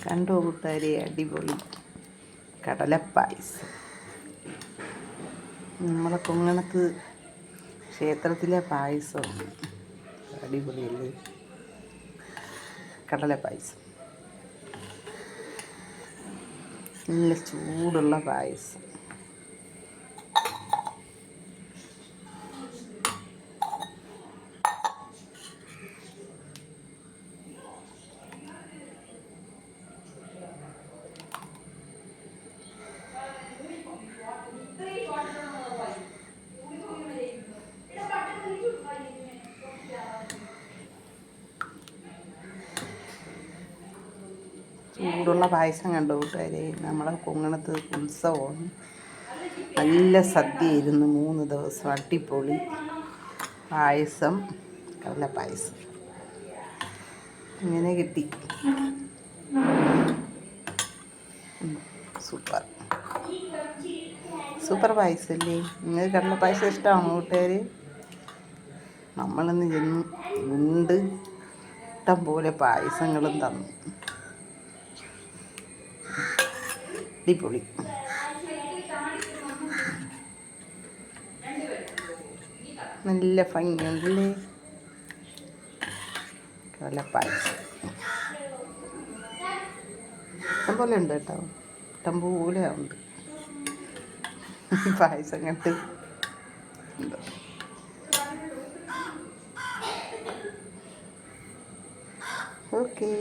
കണ്ടോ കൂട്ടുകാരെ, അടിപൊളി കടലപ്പായസം. നമ്മളെ കൊങ്ങണത്ത് ക്ഷേത്രത്തിലെ പായസം അടിപൊളിയല്ലേ? കടലപ്പായസം, നല്ല ചൂടുള്ള പായസം. ചൂടുള്ള പായസം കണ്ടു കൂട്ടുകാരെ. നമ്മളെ കൊങ്ങണത്ത് ഉത്സവമാണ്. നല്ല സദ്യയായിരുന്നു 3 ദിവസം. അടിപൊളി പായസം, കടലപ്പായസം ഇങ്ങനെ കിട്ടി. സൂപ്പർ സൂപ്പർ പായസമല്ലേ? നിങ്ങൾക്ക് കടലപ്പായസം ഇഷ്ടമാണോ കൂട്ടുകാർ? നമ്മളിന്ന് ചെന്ന് ഉണ്ട്, ഇഷ്ടം പോലെ പായസങ്ങളും തന്നു. അടിപൊളി. നല്ല ഭംഗിയുണ്ടല്ലേ കടലപ്പായസം? ഇഷ്ടം പോലെ ഉണ്ട് കേട്ടോ, ഇഷ്ടം പോലെ ഉണ്ട് പായസം കണ്ട്. ഓക്കേ.